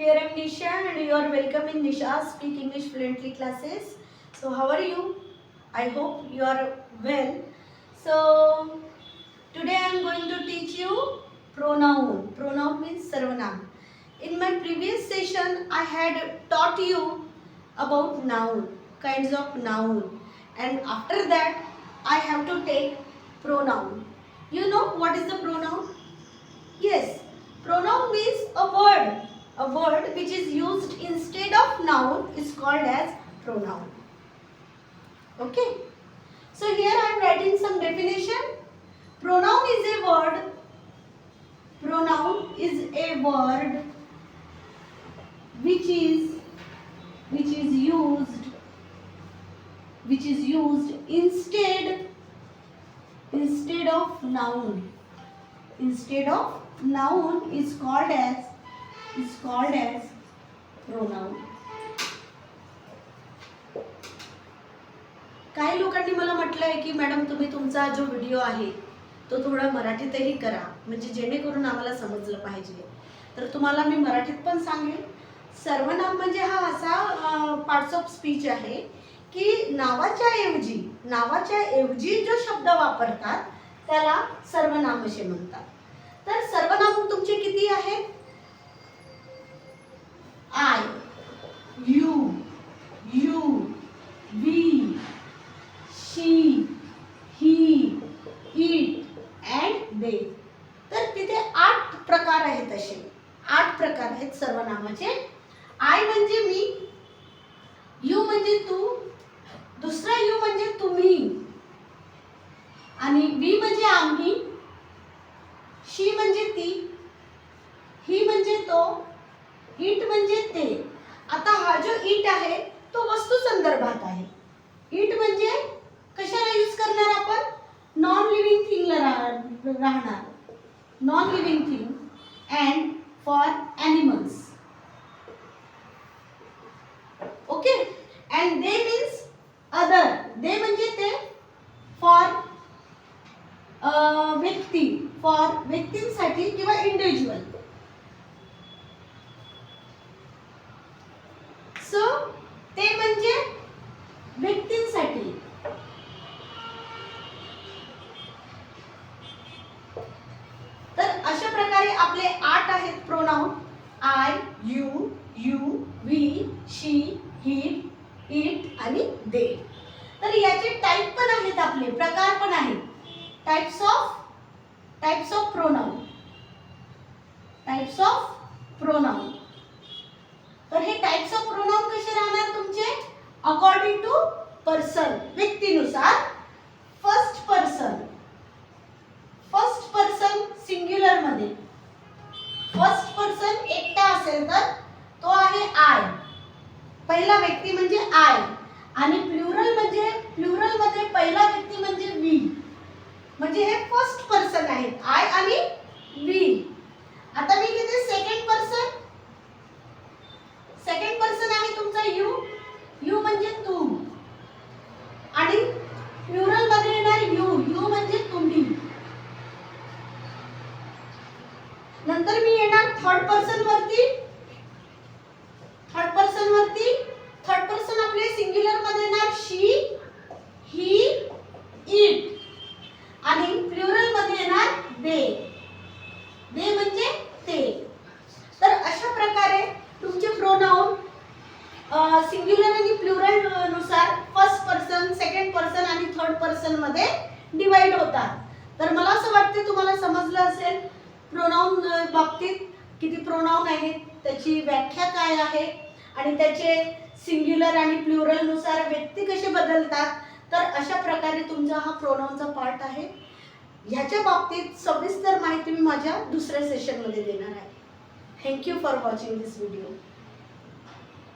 Here I am Nisha and you are welcome in Nisha Speak English Fluently classes. So how are you? I hope you are well. So today I am going to teach you pronoun. Pronoun means sarvanam. In my previous session I had taught you about noun, kinds of noun, and after that I have to take pronoun. You know what is the pronoun? Yes, pronoun means a word. A word which is used instead of noun is called as pronoun. Okay. So here I am writing some definition. Pronoun is a word. Pronoun is a word which is used instead of noun. Instead of noun is called as pronoun. काही लोकांनी मला म्हटलं आहे की madam तुम्ही तुमचा जो video आहे तो थोडा मराठीतही करा म्हणजे जेणेकरून आम्हाला समजलं पाहिजे. तर तुम्हाला मी मराठीत पण सांगेन. सर्वनाम म्हणजे हा असा पार्ट्स ऑफ स्पीच आहे की नावाच्या ऐवजी जो शब्द वापरतात त्याला सर्वनाम असे म्हणतात. तर सर्वनाम तुमचे किती आहेत? I, you, we, she, he, it and they. तर तिथे 8 प्रकार आहेत असे. 8 प्रकार आहेत सर्वनामाचे. I म्हणजे मी, you म्हणजे तू, दुसरा you म्हणजे तुम्ही आणि we म्हणजे आम्ही, she म्हणजे ती, he म्हणजे तो, इट म्हणजे ते. आता हा जो इट आहे तो वस्तू संदर्भात आहे. इट म्हणजे कशाला यूज करणार आपण? नॉन लिव्हिंग थिंगला राहणार. Non living thing and for animals. Okay. And they means other. They म्हणजे ते. फॉर व्यक्तींसाठी किंवा इंडिव्हिज्युअल. सो ते म्हणजे व्यक्तींसाठी. तर अशा प्रकारे आपले 8 आहेत pronoun. I, you, we, she, he, it आणि दे. तर याचे टाइप पण आहेत, आपले प्रकार पण आहेत. Types of pronoun. तर हे टाइप्स ऑफ प्रोनाउन कसे राहणार तुमचे? अकॉर्डिंग टू पर्सन, व्यक्तीनुसार. फर्स्ट पर्सन सिंग्युलर मध्ये. फर्स्ट पर्सन एकटा असेल तर तो आहे आय. पहिला व्यक्ती म्हणजे आय. आणि प्लुरल मध्ये पहिला व्यक्ती म्हणजे वी. म्हणजे हे फर्स्ट पर्सन आहेत, आय आणि वी. आता मी घेते सेकंड पर्सन आहे तुमचा यू म्हणजे तू. आणि प्लुरल मध्ये येणार यू म्हणजे तुम्ही. नंतर मी येणार थर्ड पर्सन वरती. थर्ड पर्सन आपले सिंग्युलर मध्ये येणार शी, ही, इट. आणि प्लुरल मध्ये येणार दे म्हणजे ते. तर अशा प्रकारे तुमचे प्रोनाउन सिंग्युलर आणि प्लुरल नुसार फर्स्ट पर्सन, सेकंड पर्सन आणि थर्ड पर्सन मध्ये डिवाइड होतात. तर मला असं वाटते तुम्हाला समजलं असेल प्रोनाउन बाबतीत किती प्रोनाउन आहेत, त्याची व्याख्या काय आहे आणि त्याचे सिंग्युलर आणि प्लुरल नुसार व्यक्ती कसे बदलतात. तर अशा प्रकारे तुमचा हा प्रोनाउनचा पार्ट आहे. ह्याच्या बाबतीत सविस्तर माहिती मी माझ्या दुसऱ्या सेशनमध्ये देणार आहे. Thank you for watching this video.